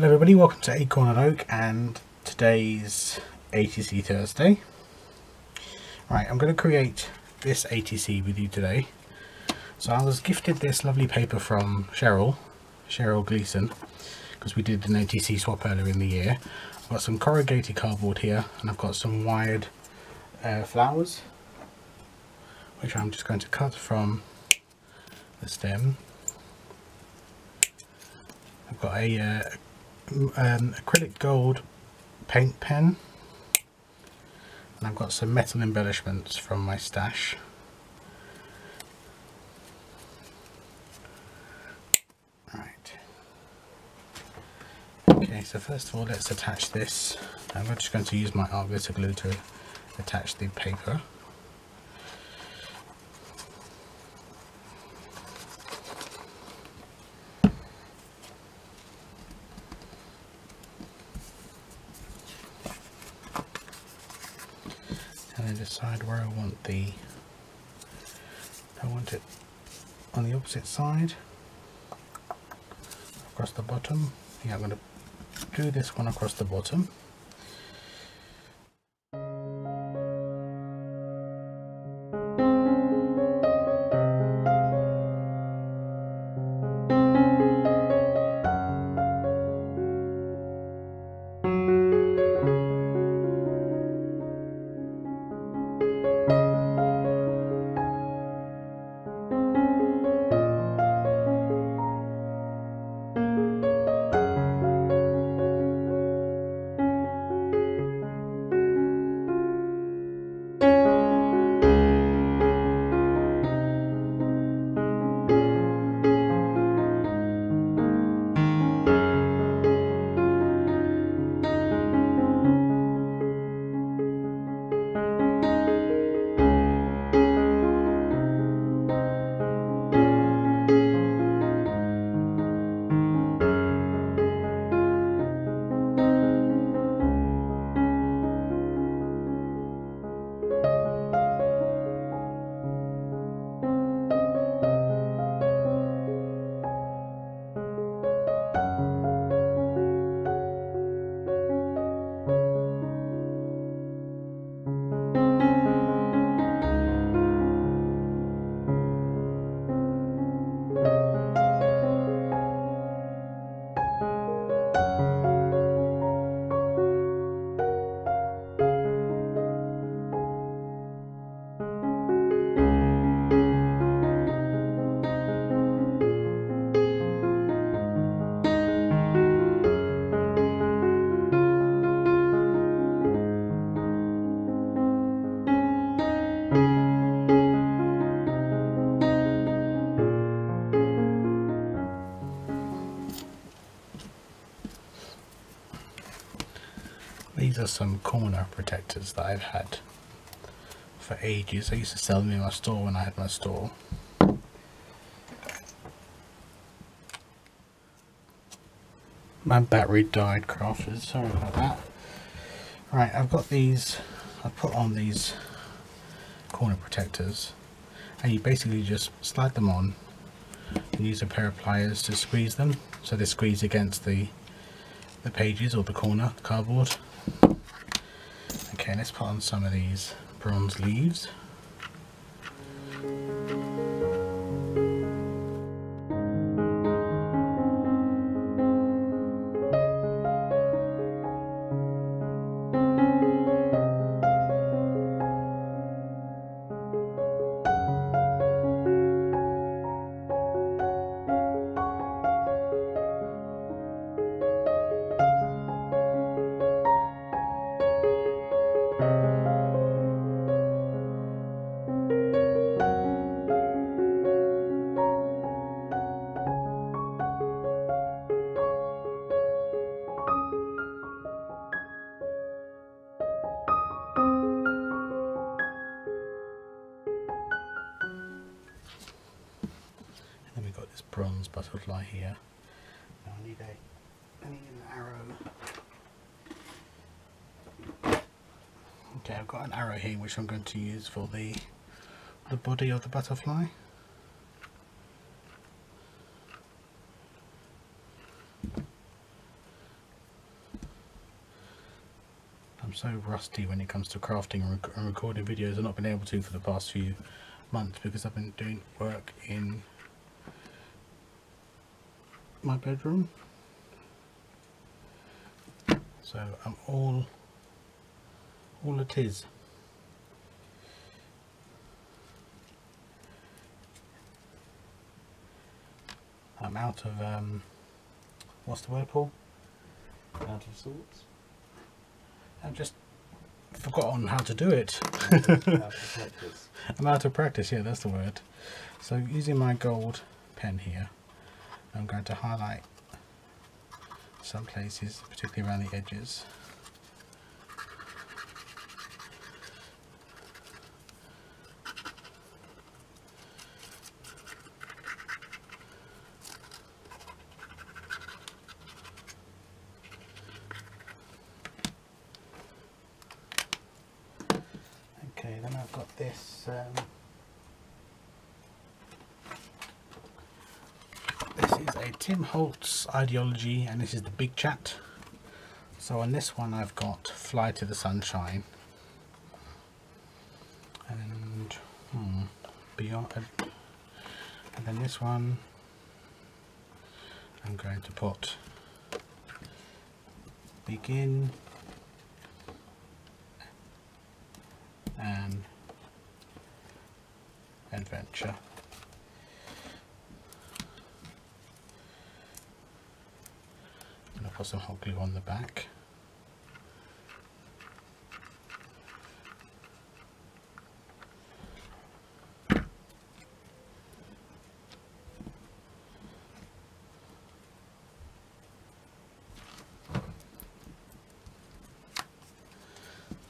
Hello everybody, welcome to Acorn and Oak, and today's ATC Thursday. Right, I'm going to create this ATC with you today. So I was gifted this lovely paper from Cheryl Gleason, because we did an ATC swap earlier in the year. I've got some corrugated cardboard here, and I've got some wired flowers, which I'm just going to cut from the stem. I've got a acrylic gold paint pen, and I've got some metal embellishments from my stash. Right. Okay, so first of all let's attach this. I'm just going to use my art glitter glue to attach the paper. And then decide where I want it on the opposite side, across the bottom. Yeah, I'm going to do this one across the bottom. These are some corner protectors that I've had for ages. I used to sell them in my store when I had my store. My battery died, crafters, sorry about that. Right, I've got these, I've put on these corner protectors, and you basically just slide them on and use a pair of pliers to squeeze them, so they squeeze against the pages or the corner cardboard. Okay, let's put on some of these bronze leaves. Then we've got this bronze butterfly here. Now I need an arrow. Okay, I've got an arrow here which I'm going to use for the body of the butterfly. I'm so rusty when it comes to crafting and recording videos. I've not been able to for the past few months because I've been doing work in my bedroom. So I'm all it is. I'm out of what's the word, Paul? Out of sorts. I've just forgotten how to do it. Out of practice. I'm out of practice, yeah, that's the word. So using my gold pen here, I'm going to highlight some places, particularly around the edges. Okay, then I've got this. This is a Tim Holtz ideology, and this is the big chat. So on this one, I've got "Fly to the Sunshine," and beyond. And then this one, I'm going to put "Begin" and "Adventure." And I'll put some hot glue on the back.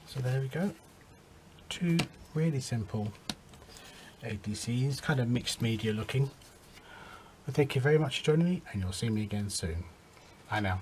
So there we go. Two really simple ATCs, kind of mixed media looking. Well, thank you very much for joining me, and you'll see me again soon. Bye now.